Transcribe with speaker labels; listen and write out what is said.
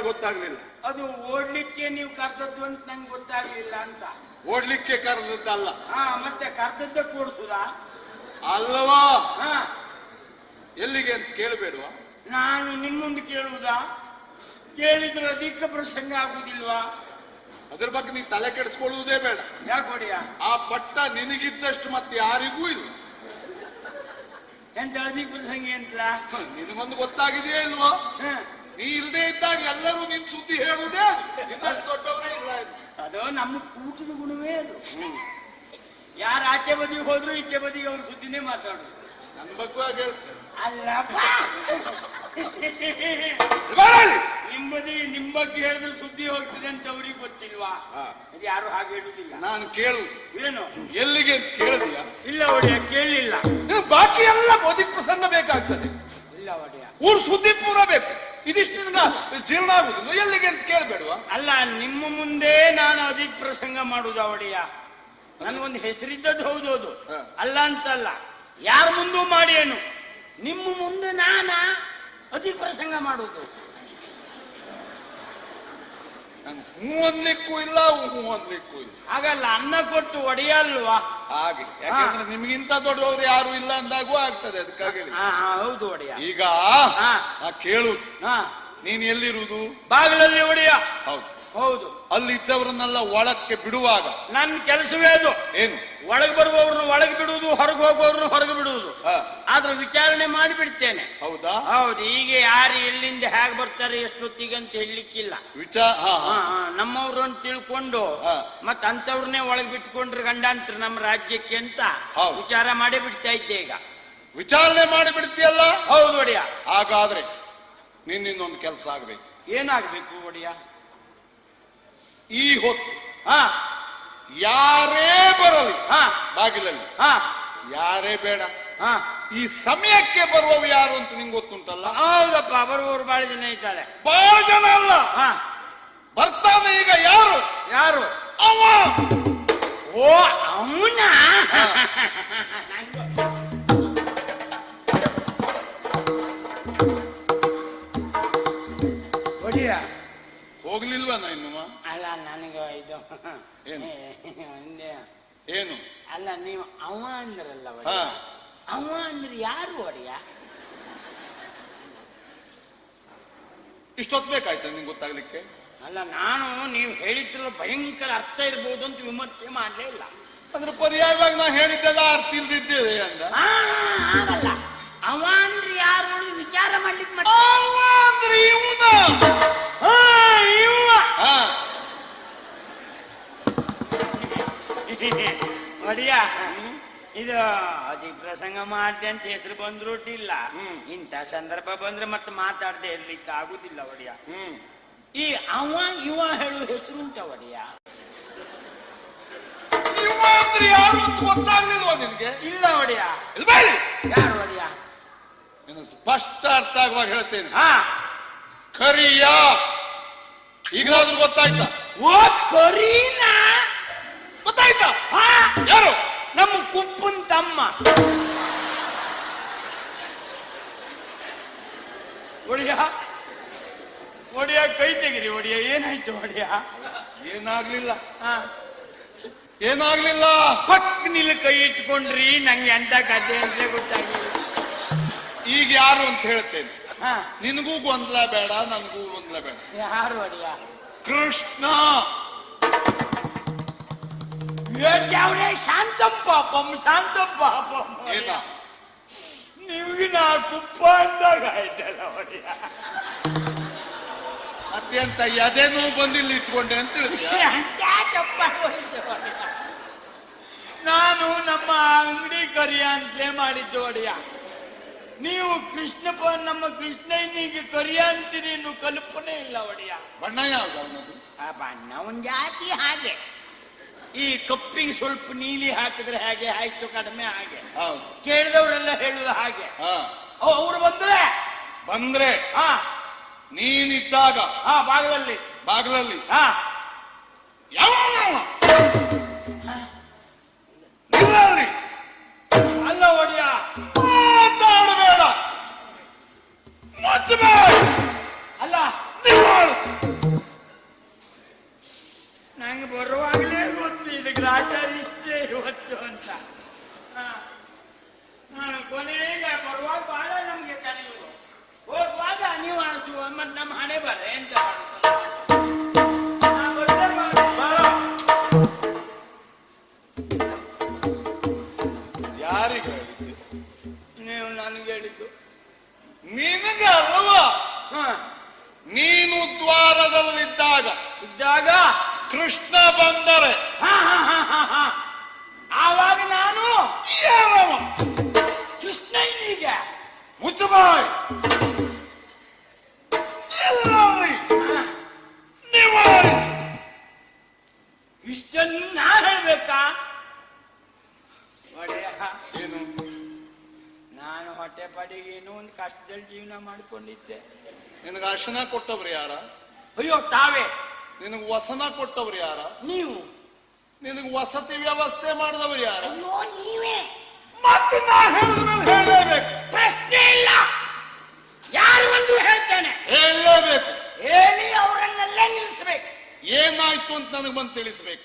Speaker 1: ಗೊತ್ತಾಗ್ಲಿಲ್ಲ.
Speaker 2: ಅದು ಓಡ್ಲಿಕ್ಕೆ ನೀವು ಕರ್ದದ್ದು ಅಂತ ನಂಗೆ ಗೊತ್ತಾಗ್ಲಿಲ್ಲ ಅಂತ.
Speaker 1: ಓಡ್ಲಿಕ್ಕೆ ಕರೆದದ್ದಲ್ಲ.
Speaker 2: ಮತ್ತೆ ಕರ್ದದ್ದ ಕೂಡಿಸುದಾ
Speaker 1: ಅಲ್ಲವಾ? ಎಲ್ಲಿಗೆ ಅಂತ ಕೇಳಬೇಡುವ?
Speaker 2: ನಾನು ನಿಮ್ಮೊಂದು ಕೇಳುವುದಾ? ಕೇಳಿದ್ರೆ ಅಧಿಕ ಪ್ರಸಂಗ ಆಗುದಿಲ್ವಾ?
Speaker 1: ಅದ್ರ ಬಗ್ಗೆ ನೀ ತಲೆ ಕೆಡಿಸ್ಕೊಳ್ಳುವುದೇ ಬೇಡ.
Speaker 2: ಯಾಕೊಡಿಯ?
Speaker 1: ಆ ಪಟ್ಟ ನಿನಗಿದ್ದಷ್ಟು ಮತ್ತೆ ಯಾರಿಗೂ ಇಲ್ಲ.
Speaker 2: ಎಂತ ಅಧಿಕ ಪ್ರಸಂಗ ಅಂತ
Speaker 1: ನಿನಗೊಂದು ಗೊತ್ತಾಗಿದೆಯೇ ಇಲ್ವಾ? ನೀ ಇಲ್ಲದೆ ಇದ್ದಾಗ ಎಲ್ಲರೂ ನಿನ್ ಸುದ್ದಿ ಹೇಳುವುದೇ ದೊಡ್ಡವರೇ ಇಲ್ಲ.
Speaker 2: ಅದು ನಮ್ಮ ಕೂಟದ ಗುಣವೇ ಅದು. ಯಾರು ಆಚೆ ಬದಿಗೆ ಹೋದ್ರು ಈಚೆ ಬದಿಗೆ ಅವ್ರ ಸುದ್ದಿನೇ ಮಾತಾಡುದು.
Speaker 1: ನನ್ನ ಬಗ್ಗೆ ಹಾಗೆ ಹೇಳ್ತಾರೆ.
Speaker 2: ಅಲ್ಲಪ್ಪ, ನಿಮ್ ಬಗ್ಗೆ ಹೇಳಿದ್ರೆ ಸುದ್ದಿ ಹೋಗ್ತದೆ ಅಂತ ಅವ್ರಿಗೆ ಗೊತ್ತಿಲ್ವಾ? ಅದು ಯಾರು ಹಾಗೆ ಹೇಳುದಿಲ್ಲ.
Speaker 1: ನಾನು ಕೇಳು
Speaker 2: ಏನು
Speaker 1: ಎಲ್ಲಿಗೆ ಅಂತ ಕೇಳಿದೀಯ?
Speaker 2: ಇಲ್ಲ ಒಡೆಯ, ಕೇಳಲಿಲ್ಲ.
Speaker 1: ಬಾಕಿ ಎಲ್ಲ ಬದುಕು ಪ್ರಸಂಗ ಬೇಕಾಗ್ತದೆ.
Speaker 2: ಇಲ್ಲ ಒಡೆಯ,
Speaker 1: ಊರು ಸುದ್ದಿ ಪೂರ ಬೇಕು. ಇದಿಷ್ಟು ಜೀರ್ಣ ಆಗುದಿಲ್ಲ. ಎಲ್ಲಿಗೆ ಅಂತ ಕೇಳಬೇಡುವ?
Speaker 2: ಅಲ್ಲ, ನಿಮ್ಮ ಮುಂದೆ ನಾನು ಅಧಿಕ ಪ್ರಸಂಗ ಮಾಡುದ ಒಡೆಯ. ನನಗೊಂದು ಹೆಸರಿದ್ದದ್ದು ಹೌದೌದು, ಅಲ್ಲ ಅಂತಲ್ಲ. ಯಾರ ಮುಂದೂ ಮಾಡಿ ಏನು, ನಿಮ್ಮ ಮುಂದೆ ನಾನ ಅಧಿಕ ಪ್ರಸಂಗ ಮಾಡುದು.
Speaker 1: ಹೂ ಅನ್ಲಿಕ್ಕೂ ಇಲ್ಲ, ಹೂ ಅನ್ಲಿಕ್ಕೂ ಇಲ್ಲ.
Speaker 2: ಹಾಗಲ್ಲ, ಅನ್ನ ಕೊಟ್ಟು ಒಡೆಯ ಅಲ್ವಾ
Speaker 1: ಹಾಗೆ. ಯಾಕಂದ್ರೆ ನಿಮ್ಗಿಂತ ದೊಡ್ಡವರು ಯಾರು ಇಲ್ಲ ಅಂದಾಗೂ ಆಗ್ತದೆ. ಅದಕ್ಕಾಗಿ
Speaker 2: ಹೌದು ಒಡೆಯ.
Speaker 1: ಈಗ ಕೇಳು, ನೀನ್ ಎಲ್ಲಿರುವುದು?
Speaker 2: ಬಾಗಿಲಲ್ಲಿ ಒಡೆಯ.
Speaker 1: ಹೌದು
Speaker 2: ಹೌದು.
Speaker 1: ಅಲ್ಲಿ ಇದ್ದವರನ್ನೆಲ್ಲ ಒಳಕ್ಕೆ ಬಿಡುವಾಗ
Speaker 2: ನನ್ನ ಕೆಲಸವೇ ಅದು.
Speaker 1: ಏನು? ಒಳಗೆ
Speaker 2: ಬರುವವ್ರನ್ನ ಒಳಗೆ ಬಿಡುವುದು, ಹೊರಗೆ ಹೋಗುವವ್ರನ್ನ ಹೊರಗೆ ಬಿಡುವುದು. ಆದ್ರೆ ವಿಚಾರಣೆ ಮಾಡಿಬಿಡ್ತೇನೆ.
Speaker 1: ಹೌದಾ?
Speaker 2: ಹೌದು. ಈಗ ಯಾರು ಎಲ್ಲಿಂದ ಹೇಗೆ ಬರ್ತಾರೆ ಎಷ್ಟೊತ್ತಿಗೆ ಅಂತ ಹೇಳಲಿಕ್ಕಿಲ್ಲ. ನಮ್ಮವ್ರು ಅಂತ ತಿಳ್ಕೊಂಡು ಮತ್ತ ಅಂತವ್ರನ್ನೇ ಒಳಗೆ ಬಿಟ್ಕೊಂಡ್ರೆ ಗಂಡಾಂತರ ನಮ್ಮ ರಾಜ್ಯಕ್ಕೆ ಅಂತ ವಿಚಾರ ಮಾಡಿ ಬಿಡ್ತಾ ಇದ್ದೆ. ಈಗ
Speaker 1: ವಿಚಾರಣೆ ಮಾಡಿ ಬಿಡ್ತೀಯಲ್ಲ?
Speaker 2: ಹೌದು ಒಡೆಯ.
Speaker 1: ಹಾಗಾದ್ರೆ ನಿನ್ನೊಂದು ಕೆಲಸ ಆಗ್ಬೇಕು.
Speaker 2: ಏನಾಗ್ಬೇಕು ಒಡೆಯ?
Speaker 1: ಈ ಹೊತ್ತು ಯಾರೇ ಬರಲಿ ಬಾಗಿಲಲ್ಲಿ, ಯಾರೇ ಬೇಡ, ಈ ಸಮಯಕ್ಕೆ ಬರುವವು ಯಾರು ಅಂತ ನಿಂಗೆ ಗೊತ್ತುಂಟಲ್ಲ?
Speaker 2: ಹೌದಪ್ಪ, ಬರುವವರು ಬಹಳ ಜನ ಇದ್ದಾರೆ.
Speaker 1: ಬಹಳ ಜನ ಅಲ್ಲ, ಬರ್ತಾನೆ ಈಗ. ಯಾರು?
Speaker 2: ಯಾರು?
Speaker 1: ಅವ.
Speaker 2: ಓ, ಅವನ. ಒಡೆಯ
Speaker 1: ಹೋಗ್ಲಿಲ್ವಾ ಇನ್ನು?
Speaker 2: ಅಲ್ಲ, ನನಗೆ ಇದು
Speaker 1: ಏನು
Speaker 2: ಅಲ್ಲ, ನೀವು ಅವ ಅಂದ್ರಲ್ಲ. ಅವ ಅಂದ್ರೆ ಯಾರು ಒಡೆಯ?
Speaker 1: ಇಷ್ಟೊತ್ತು ಬೇಕಾಯ್ತು ನಿಂಗೆ ಗೊತ್ತಾಗ್ಲಿಕ್ಕೆ?
Speaker 2: ಅಲ್ಲ, ನಾನು ನೀವು ಹೇಳಿದ್ರಲ್ಲ ಭಯಂಕರ ಅರ್ಥ ಇರ್ಬೋದು ಅಂತ ವಿಮರ್ಶೆ ಮಾಡಲೇ ಇಲ್ಲ.
Speaker 1: ಅಂದ್ರೆ ಪರ್ಯಾಯವಾಗಿ ನಾ ಹೇಳಿದ್ದೆಲ್ಲ ಅರ್ಥ ಇಲ್ದಿದ್ದೇವೆ ಅಂದ.
Speaker 2: ಆಗಲ್ಲ, ಅವ ಅಂದ್ರೆ ಯಾರು ವಿಚಾರ ಮಾಡ್ಲಿಕ್ಕೆ ಒಡೆಯ. ಇದು ಅಧಿಕ ಪ್ರಸಂಗ ಮಾಡ್ದೆ ಅಂತ ಹೆಸರು ಬಂದ್ರು ಇಲ್ಲ. ಇಂಥ ಸಂದರ್ಭ ಬಂದ್ರೆ ಮತ್ತೆ ಮಾತಾಡದೆ ಇರ್ಲಿಕ್ಕೆ ಆಗುದಿಲ್ಲ ಒಡೆಯ. ಈ ಅವ ಇವ ಹೇಳುವ ಹೆಸರು ಉಂಟ ಒಡೆಯ?
Speaker 1: ಯಾರು ಅಂತ ಗೊತ್ತಾಗ್ಲಿಲ್ವಾ ನಿನ್ಗೆ?
Speaker 2: ಇಲ್ಲ ಒಡೆಯ. ಯಾರು ಒಡೆಯ?
Speaker 1: ಸ್ಪಷ್ಟ ಅರ್ಥ ಆಗುವಾಗ ಹೇಳ್ತೇನೆ. ಕರಿಯ. ಈಗಲಾದ್ರೂ ಗೊತ್ತಾಯ್ತಾ?
Speaker 2: ಓ, ಕರೀನಾ?
Speaker 1: ಗೊತ್ತಾಯ್ತಾ? ಯಾರು?
Speaker 2: ನಮ್ಮ ಕುಪ್ಪನ್ ತಮ್ಮ ಒಡೆಯ. ಒಡೆಯ, ಕೈ ತೆಗಿರಿ ಒಡೆಯ. ಏನಾಯ್ತು ಒಡೆಯ?
Speaker 1: ಏನಾಗ್ಲಿಲ್ಲ, ಏನಾಗ್ಲಿಲ್ಲ.
Speaker 2: ಪಕ್ ನಿಲ್ ಕೈ ಇಟ್ಕೊಂಡ್ರಿ. ನಂಗೆ ಎಂತ ಕಥೆ ಅಂತ ಗೊತ್ತಾಗಿಲ್ಲ.
Speaker 1: ಈಗ ಯಾರು ಅಂತ ಹೇಳ್ತೇನೆ. ನಿನಗೂ ಗೊಂದಲ ಬೇಡ, ನನಗೂ ಗೊಂದಲ ಬೇಡ.
Speaker 2: ಯಾರು ಒಡೆಯ?
Speaker 1: ಕೃಷ್ಣ.
Speaker 2: ಶಾಂತಪ್ಪ ಪಾಪಂ, ಶಾಂತಪ್ಪ ಪಾಪಂ.
Speaker 1: ಏನ
Speaker 2: ನಿಮ್ಗೆ ನಾ ಕುಪ್ಪ ಅಂದಾಗ ಆಯ್ತಲ್ಲ ಒಡೆಯ.
Speaker 1: ಅತ್ಯಂತ ಎದೆನೂ ಬಂದಿಲ್ಲ ಇಟ್ಕೊಂಡೆ ಅಂತ ಹೇಳಿದ್ಯಾ?
Speaker 2: ನಾನು ನಮ್ಮ ಅಂಗಡಿ ಕರಿಯ ಅಂತಲೇ ಮಾಡಿದ್ದು ಒಡೆಯ. ನೀವು ಕೃಷ್ಣಪ್ಪ, ನಮ್ಮ ಕೃಷ್ಣನಿಗೆ ಕರಿಯ ಅಂತೀರಿ, ಇನ್ನು ಕಲ್ಪನೆ ಇಲ್ಲ ಒಡೆಯ.
Speaker 1: ಬಣ್ಣ ಯಾವ್ದು ಅವನದು?
Speaker 2: ಆ ಬಣ್ಣ ಒಂದ್ ಜಾತಿ ಹಾಗೆ. ಈ ಕಪ್ಪಿಗೆ ಸ್ವಲ್ಪ ನೀಲಿ ಹಾಕಿದ್ರೆ ಹಾಗೆ ಆಯ್ತು ಕಡಿಮೆ ಹಾಗೆ
Speaker 1: ಹೌದು.
Speaker 2: ಕೇಳಿದವರೆಲ್ಲ ಹೇಳುದು ಹಾಗೆ.
Speaker 1: ಹಾ.
Speaker 2: ಅವ್ರು ಬಂದ್ರೆ
Speaker 1: ಬಂದ್ರೆ
Speaker 2: ಹಾ
Speaker 1: ನೀನಿದ್ದಾಗ
Speaker 2: ಹಾ ಬಾಗಿಲಲ್ಲಿ
Speaker 1: ಬಾಗಿಲಲ್ಲಿ
Speaker 2: ಹಾ
Speaker 1: ಯಾವ ನಿಲ್ಲಲ್ಲಿ
Speaker 2: ಅಲ್ಲ ಒಡಿಯ
Speaker 1: ಮಾತಾಡಬೇಡ, ಮುಚ್ಚಬೇಡ,
Speaker 2: ಅಲ್ಲ
Speaker 1: ನಿವಾಳಿಸು.
Speaker 2: ನಂಗೆ ಬರುವಾಗಲೇ ಗೊತ್ತು ಇದಕ್ಕೆ ರಾಚಾರ ಇಷ್ಟೇ ಇವತ್ತು ಅಂತ. ಕೊನೆಗೆ ಬರುವಾಗ ಬಹಳ ನಮ್ಗೆ ಕಲಿಯುವುದು, ಹೋಗುವಾಗ ನೀವು ಅನಿಸುವ ಮತ್ತೆ ನಮ್ಮ ಹಣೆ ಬರ ಎಂತ
Speaker 1: ಯಾರಿಗೆ ಹೇಳಿದ್ದು?
Speaker 2: ನೀವು ನನಗೆ ಹೇಳಿದ್ದು.
Speaker 1: ನಿನಗೆ ಅಲ್ವಾ? ನೀನು ದ್ವಾರದಲ್ಲಿದ್ದಾಗ
Speaker 2: ಇದ್ದಾಗ
Speaker 1: ಕೃಷ್ಣ ಬಂದರೆ
Speaker 2: ಆವಾಗ ನಾನು
Speaker 1: ಏನವ?
Speaker 2: ಕೃಷ್ಣ ಈಗ
Speaker 1: ಮುಚ್ಚಬಾಯ್, ಎಲ್ಲಲ್ಲಿ ನಿವಾರಿಸು.
Speaker 2: ಇಷ್ಟನ್ನು ನಾ ಹೇಳ್ಬೇಕಾ? ಒಡೆಯ,
Speaker 1: ಏನು?
Speaker 2: ನಾನು ಹೊಟ್ಟೆ ಪಡಿಗೆ ಏನೋ ಒಂದು ಕಷ್ಟದಲ್ಲಿ ಜೀವನ ಮಾಡ್ಕೊಂಡಿದ್ದೆ.
Speaker 1: ನಿನಗೆ ಅರ್ಶನ ಕೊಟ್ಟವ್ರು ಯಾರ?
Speaker 2: ಅಯ್ಯೋ ತಾವೇ.
Speaker 1: ನಿನಗೆ ವಸನ ಕೊಟ್ಟವ್ರು ಯಾರ?
Speaker 2: ನೀವು.
Speaker 1: ನಿನಗೆ ವಸತಿ ವ್ಯವಸ್ಥೆ ಮಾಡಿದವರು ಯಾರ?
Speaker 2: ಅಯ್ಯೋ ನೀವೇ.
Speaker 1: ಮತ್ತೆ ನಾ ಹೇಳಿದ ಮೇಲೆ ಹೇಳಲೇಬೇಕು.
Speaker 2: ಪ್ರಶ್ನೆ ಇಲ್ಲ, ಯಾರು ಬಂದ್ರು ಹೇಳ್ತೇನೆ.
Speaker 1: ಹೇಳಲೇಬೇಕು.
Speaker 2: ಹೇಳಿ ಅವರನ್ನೆಲ್ಲ ನಿಲ್ಲಿಸ್ಬೇಕು.
Speaker 1: ಏನಾಯ್ತು ಅಂತ ನನಗೆ ಬಂದು ತಿಳಿಸ್ಬೇಕು.